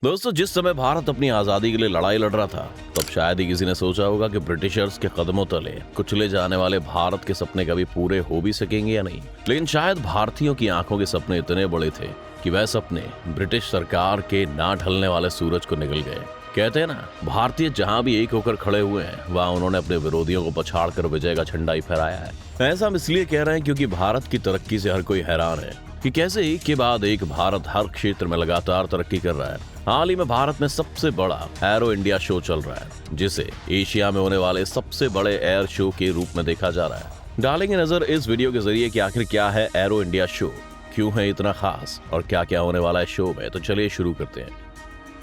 दोस्तों, जिस समय भारत अपनी आजादी के लिए लड़ाई लड़ रहा था, तब शायद ही किसी ने सोचा होगा कि ब्रिटिशर्स के कदमों तले कुचले जाने वाले भारत के सपने कभी पूरे हो भी सकेंगे या नहीं। लेकिन शायद भारतीयों की आंखों के सपने इतने बड़े थे कि वह सपने ब्रिटिश सरकार के ना ढलने वाले सूरज को निकल गए। कहते हैं ना, भारतीय जहां भी एक होकर खड़े हुए हैं, वहां उन्होंने अपने विरोधियों को पछाड़कर विजय का झंडा ही फहराया है। ऐसा हम इसलिए कह रहे हैं क्योंकि भारत की तरक्की से हर कोई हैरान है कि कैसे एक के बाद एक भारत हर क्षेत्र में लगातार तरक्की कर रहा है। हाल ही में भारत में सबसे बड़ा एरो इंडिया शो चल रहा है, जिसे एशिया में होने वाले सबसे बड़े एयर शो के रूप में देखा जा रहा है। डालेंगे नजर इस वीडियो के जरिए कि आखिर क्या है एरो इंडिया शो, क्यों है इतना खास और क्या क्या होने वाला है शो में। तो चलिए शुरू करते हैं।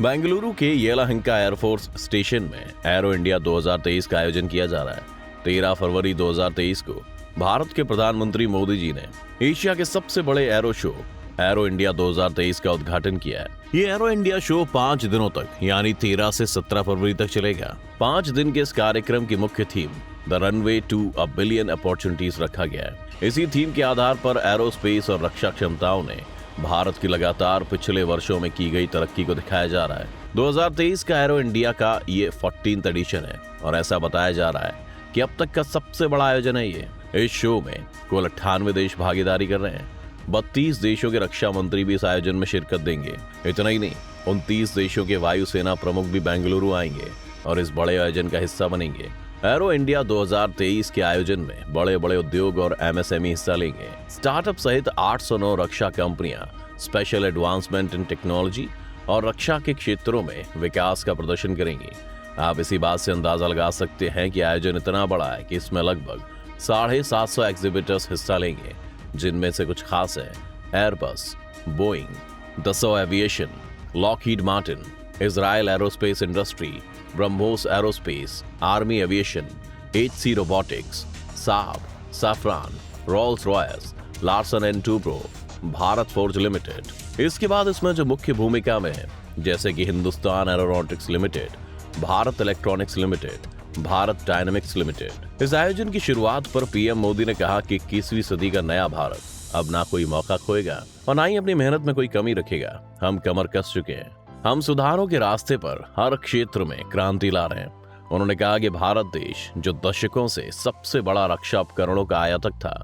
बेंगलुरु के येलाहंका एयरफोर्स स्टेशन में एरो इंडिया 2023 का आयोजन किया जा रहा है। 13 फरवरी 2023 को भारत के प्रधानमंत्री मोदी जी ने एशिया के सबसे बड़े एरो शो एरो इंडिया 2023 का उद्घाटन किया है। ये एरो इंडिया शो 5 दिनों तक यानी 13 से 17 फरवरी तक चलेगा। 5 दिन के इस कार्यक्रम की मुख्य theme the runway to a billion opportunities रखा गया है। इसी थीम के आधार पर एरोस्पेस और रक्षा क्षमताओं ने भारत की लगातार पिछले वर्षों में की गई तरक्की को दिखाया जा रहा है। 2023 का एरो इंडिया का ये 14th एडिशन है और ऐसा बताया जा रहा है कि अब तक का सबसे बड़ा आयोजन है ये। इस शो में कुल 98 देश भागीदारी कर रहे हैं। 32 देशों के रक्षा मंत्री भी इस आयोजन में शिरकत देंगे। इतना ही नहीं, 29 देशों के वायुसेना प्रमुख भी बेंगलुरु आएंगे और इस बड़े आयोजन का हिस्सा बनेंगे। एरो इंडिया 2023 के आयोजन में बड़े बड़े उद्योग और एमएसएमई हिस्सा लेंगे। स्टार्टअप सहित 809 रक्षा कंपनियां स्पेशल एडवांसमेंट इन टेक्नोलॉजी और रक्षा के क्षेत्रों में विकास का प्रदर्शन करेंगी। आप इसी बात से अंदाजा लगा सकते हैं कि आयोजन इतना बड़ा है कि इसमें लगभग 750 एग्जीबिटर्स हिस्सा लेंगे, जिनमें से कुछ खास है Airbus, Boeing, Dassault aviation, Lockheed Martin, Israel aerospace industry, BrahMos aerospace, army aviation, HC robotics, Saab, Safran, Rolls Royce, Larsen and Toubro, Bharat forge limited. इसके बाद इसमें जो मुख्य भूमिका में है, जैसे कि Hindustan aeronautics limited, Bharat electronics limited, Bharat dynamics limited. इस आयोजन की शुरुआत पर पीएम मोदी ने कहा कि 21वीं सदी का नया भारत अब ना कोई मौका खोएगा और ना ही अपनी मेहनत में कोई कमी रखेगा। हम कमर कस चुके हैं। हम सुधारों के रास्ते पर हर क्षेत्र में क्रांति ला रहे हैं। उन्होंने कहा कि भारत देश जो दशकों से सबसे बड़ा रक्षा उपकरणों का आयातक था,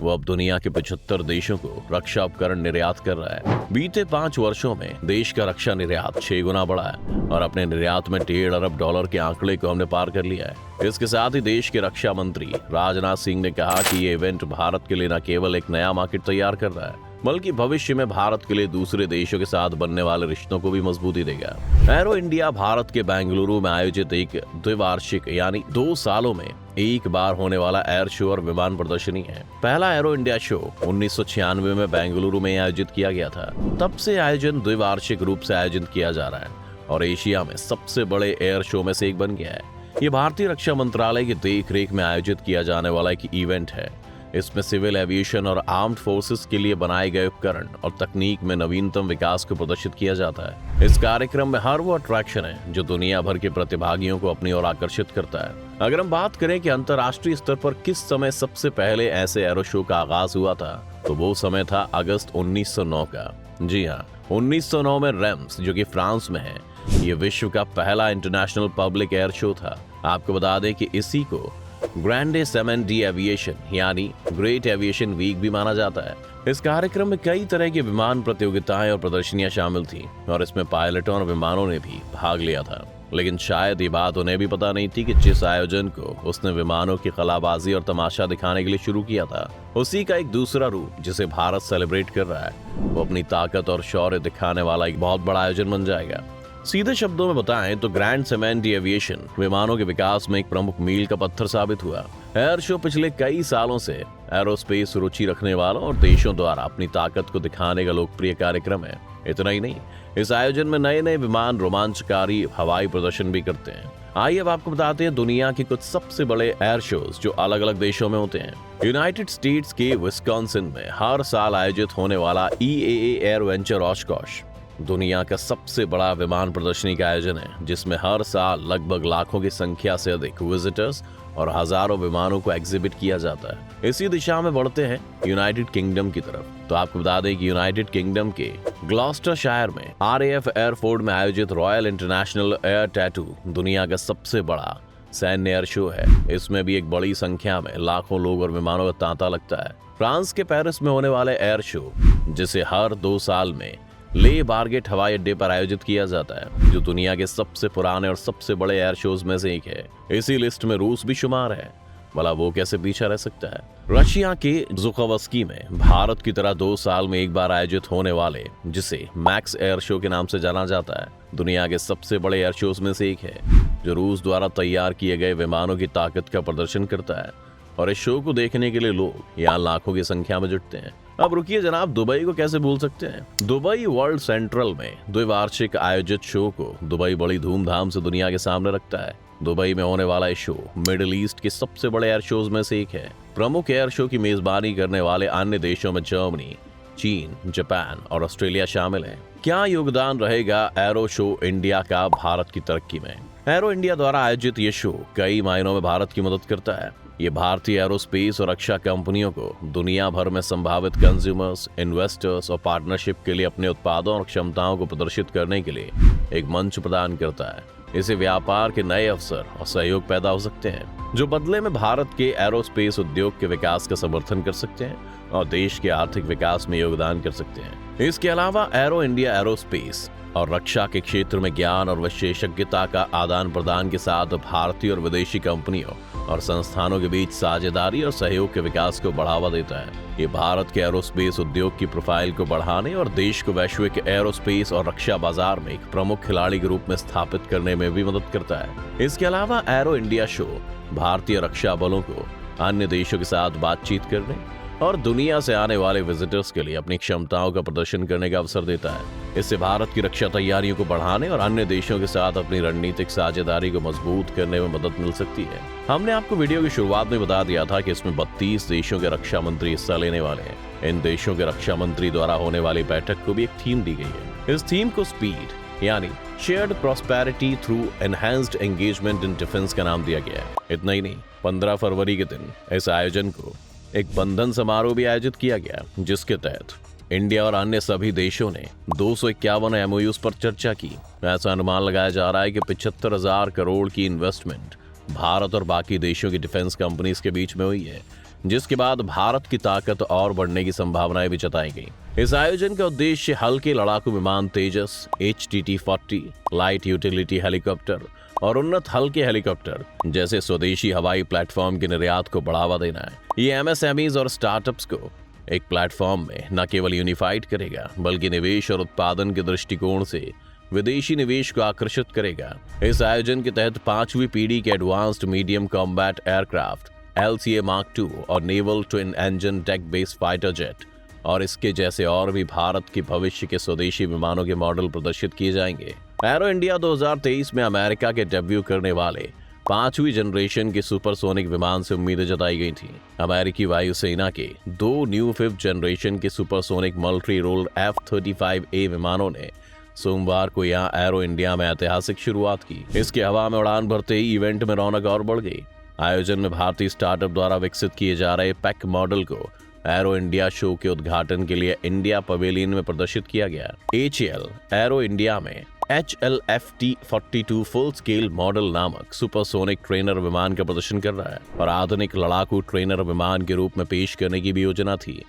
वो अब दुनिया के 75 देशों को रक्षा उपकरण निर्यात कर रहा है। बीते 5 वर्षों में देश का रक्षा निर्यात 6 गुना बढ़ा है और अपने निर्यात में $1.5 अरब के आंकड़े को हमने पार कर लिया है। इसके साथ ही देश के रक्षा मंत्री राजनाथ सिंह ने कहा कि ये इवेंट भारत के लिए न केवल एक नया मार्केट तैयार कर रहा है, बल्कि भविष्य में भारत के लिए दूसरे देशों के साथ बनने वाले रिश्तों को भी मजबूती देगा। एरो इंडिया भारत के बेंगलुरु में आयोजित एक द्विवार्षिक यानी 2 सालों में एक बार होने वाला एयर शो और विमान प्रदर्शनी है। पहला एरो इंडिया शो 1996 में बेंगलुरु में आयोजित किया गया था। तब से आयोजन द्विवार्षिक रूप से आयोजित किया जा रहा है और एशिया में सबसे बड़े एयर शो में से एक बन गया है। ये भारतीय रक्षा मंत्रालय की देखरेख में आयोजित किया जाने वाला एक इवेंट है। इसमें सिविल एविएशन और आर्म्ड फोर्सेस के लिए बनाए गए उपकरण और तकनीक में नवीनतम विकास को प्रदर्शित किया जाता है। इस कार्यक्रम में हर वो अट्रैक्शन है जो दुनिया भर के प्रतिभागियों को अपनी ओर आकर्षित करता है। अगर हम बात करें कि अंतर्राष्ट्रीय स्तर पर किस समय सबसे पहले ऐसे एरो शो का आगाज हुआ था, तो वो समय था अगस्त 1909 का। जी हाँ, 1909 में रेम्स, जो कि फ्रांस में है, ये विश्व का पहला इंटरनेशनल पब्लिक एयर शो था। आपको बता दें कि इसी को ग्रैंडे सेमेन डी एविएशन यानी ग्रेट एविएशन वीक भी माना जाता है। इस कार्यक्रम में कई तरह की विमान प्रतियोगिताएं और प्रदर्शनियां शामिल थी और इसमें पायलटों और विमानों ने भी भाग लिया था। लेकिन शायद ये बात उन्हें भी पता नहीं थी कि जिस आयोजन को उसने विमानों की कलाबाजी और तमाशा दिखाने के लिए शुरू किया था, उसी का एक दूसरा रूप जिसे भारत सेलिब्रेट कर रहा है, वो अपनी ताकत और शौर्य दिखाने वाला एक बहुत बड़ा आयोजन बन जाएगा। सीधे शब्दों में बताएं तो ग्रैंड सेमेन डी एविएशन विमानों के विकास में एक प्रमुख मील का पत्थर साबित हुआ। एयर शो पिछले कई सालों से एरोस्पेस रुचि रखने वालों और देशों द्वारा अपनी ताकत को दिखाने का लोकप्रिय कार्यक्रम है। इतना ही नहीं, इस आयोजन में नए नए विमान रोमांचकारी हवाई प्रदर्शन भी करते हैं। आइए अब आपको बताते हैं दुनिया के कुछ सबसे बड़े एयर शोज जो अलग अलग देशों में होते हैं। यूनाइटेड स्टेट्स के विस्कॉन्सिन में हर साल आयोजित होने वाला EAA एयर वेंचर ऑशकोश दुनिया का सबसे बड़ा विमान प्रदर्शनी का आयोजन है, जिसमें हर साल लगभग लाखों की संख्या से अधिक विजिटर्स और हजारों विमानों को एग्जिबिट किया जाता है। इसी दिशा में बढ़ते हैं यूनाइटेड किंगडम की तरफ। तो आपको बता दें कि यूनाइटेड किंगडम के ग्लॉस्टरशायर में RAF एयरफोर्ड में आयोजित रॉयल इंटरनेशनल एयर टैटू दुनिया का सबसे बड़ा सैन्य एयर शो है। इसमें भी एक बड़ी संख्या में लाखों लोग और विमानों का तांता लगता है। फ्रांस के पेरिस में होने वाले एयर शो, जिसे हर 2 साल में ले बारगेट हवाई अड्डे पर आयोजित किया जाता है, जो दुनिया के सबसे पुराने और सबसे बड़े एयर शोज में से एक है। इसी लिस्ट में रूस भी शुमार है। भला वो कैसे पीछे रह सकता है। रशिया के ज़ुकोवस्की में भारत की तरह 2 साल में एक बार आयोजित होने वाले, जिसे मैक्स एयर शो के नाम से जाना जाता है, दुनिया के सबसे बड़े एयर शोज में से एक है, जो रूस द्वारा तैयार किए गए विमानों की ताकत का प्रदर्शन करता है। और इस शो को देखने के लिए लोग यहाँ लाखों की संख्या में जुटते हैं। अब रुकिए जनाब, दुबई को कैसे भूल सकते हैं। दुबई वर्ल्ड सेंट्रल में द्विवार्षिक आयोजित शो को दुबई बड़ी धूमधाम से दुनिया के सामने रखता है। दुबई में होने वाला शो मिडिल ईस्ट के सबसे बड़े एयर शोज में से एक है। प्रमुख एयर शो की मेजबानी करने वाले अन्य देशों में जर्मनी, चीन, जापान और ऑस्ट्रेलिया शामिल हैं। क्या योगदान रहेगा एरो शो इंडिया का भारत की तरक्की में। एरो इंडिया द्वारा आयोजित ये शो कई मायनों में भारत की मदद करता है। ये भारतीय एरोस्पेस और रक्षा कंपनियों को दुनिया भर में संभावित कंज्यूमर्स, इन्वेस्टर्स और पार्टनरशिप के लिए अपने उत्पादों और क्षमताओं को प्रदर्शित करने के लिए एक मंच प्रदान करता है। इससे व्यापार के नए अवसर और सहयोग पैदा हो सकते हैं, जो बदले में भारत के एरोस्पेस उद्योग के विकास का समर्थन कर सकते हैं और देश के आर्थिक विकास में योगदान कर सकते हैं। इसके अलावा एरो इंडिया एरोस्पेस और रक्षा के क्षेत्र में ज्ञान और विशेषज्ञता का आदान प्रदान के साथ भारतीय और विदेशी कंपनियों और संस्थानों के बीच साझेदारी और सहयोग के विकास को बढ़ावा देता है। ये भारत के एरोस्पेस उद्योग की प्रोफाइल को बढ़ाने और देश को वैश्विक एरोस्पेस और रक्षा बाजार में एक प्रमुख खिलाड़ी के रूप में स्थापित करने में भी मदद करता है। इसके अलावा एरो इंडिया शो भारतीय रक्षा बलों को अन्य देशों के साथ बातचीत करने और दुनिया से आने वाले विजिटर्स के लिए अपनी क्षमताओं का प्रदर्शन करने का अवसर देता है। इससे भारत की रक्षा तैयारियों को बढ़ाने और अन्य देशों के साथ अपनी रणनीतिक साझेदारी को मजबूत करने में मदद मिल सकती है। हमने आपको वीडियो की शुरुआत में बता दिया था कि इसमें 32 देशों के रक्षा मंत्री हिस्सा लेने वाले हैं। इन देशों के रक्षा मंत्री द्वारा होने वाली बैठक को भी एक थीम दी गई है। इस थीम को स्पीड यानी shared prosperity through enhanced engagement in defence का नाम दिया गया है। इतना ही नहीं, 15 फरवरी के दिन इस आयोजन को एक बंधन समारोह भी आयोजित किया गया, जिसके तहत इंडिया और अन्य सभी देशों ने 251 MOUs पर चर्चा की। ऐसा अनुमान लगाया जा रहा है कि 75,000 करोड़ की इन्वेस्टमेंट भारत और बाकी देशों की डिफेंस कंपनीज के बीच में हुई है, जिसके बाद भारत की ताकत और बढ़ने की संभावनाएं भी जताई गई। इस आयोजन का उद्देश्य हल्के लड़ाकू विमान तेजस, HTT-40, लाइट यूटिलिटी हेलीकॉप्टर और उन्नत हल्के हेलीकॉप्टर जैसे स्वदेशी हवाई प्लेटफॉर्म के निर्यात को बढ़ावा देना है। ये MSMEs और स्टार्टअप्स को एक प्लेटफॉर्म में न केवल यूनिफाइड करेगा, बल्कि निवेश और उत्पादन के दृष्टिकोण से विदेशी निवेश को आकर्षित करेगा। इस आयोजन के तहत 5वीं पीढ़ी के advanced medium combat aircraft LCA Mark II और naval twin engine deck based fighter jet और इसके जैसे और भी भारत के भविष्य के स्वदेशी विमानों के मॉडल प्रदर्शित किए जाएंगे। एरो इंडिया 2023 में अमेरिका के डेब्यू करने वाले 5वीं जनरेशन के सुपरसोनिक विमान से उम्मीदें जताई गई थी। अमेरिकी वायुसेना के 2 न्यू 5th जनरेशन के सुपरसोनिक मल्टी रोल F-35A विमानों ने सोमवार को यहाँ एरो इंडिया में ऐतिहासिक शुरुआत की। इसके हवा में उड़ान भरते ही इवेंट में रौनक और बढ़ गई। आयोजन में भारतीय स्टार्टअप द्वारा विकसित किए जा रहे पैक मॉडल को एरो इंडिया शो के उद्घाटन के लिए इंडिया पवेलियन में प्रदर्शित किया गया। HAL एरो इंडिया में HLFT-42 फुल स्केल मॉडल नामक सुपरसोनिक ट्रेनर विमान का प्रदर्शन कर रहा है और आधुनिक लड़ाकू ट्रेनर विमान के रूप में पेश करने की भी योजना थी,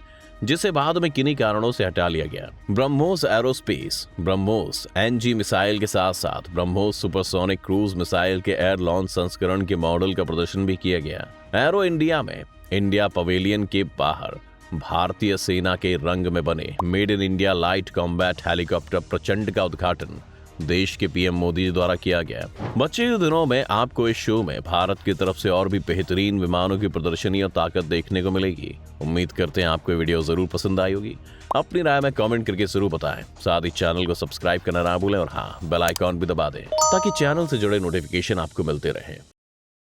जिसे बाद में किन्हीं कारणों से हटा लिया गया। BrahMos aerospace BrahMos NG missile के साथ साथ ब्रह्मोस सुपरसोनिक क्रूज मिसाइल के एयर लॉन्च संस्करण के मॉडल का प्रदर्शन भी किया गया। एरो इंडिया में इंडिया पवेलियन के बाहर भारतीय सेना के रंग में बने made in India light combat helicopter प्रचंड का उद्घाटन देश के PM मोदी द्वारा किया गया। बचे हुए दिनों में आपको इस शो में भारत की तरफ से और भी बेहतरीन विमानों की प्रदर्शनी और ताकत देखने को मिलेगी। उम्मीद करते हैं आपको वीडियो जरूर पसंद आई होगी। अपनी राय में कमेंट करके जरूर बताएं। साथ ही चैनल को सब्सक्राइब करना ना भूलें और हाँ, बेल आइकॉन भी दबा दें ताकि चैनल से जुड़े नोटिफिकेशन आपको मिलते रहें।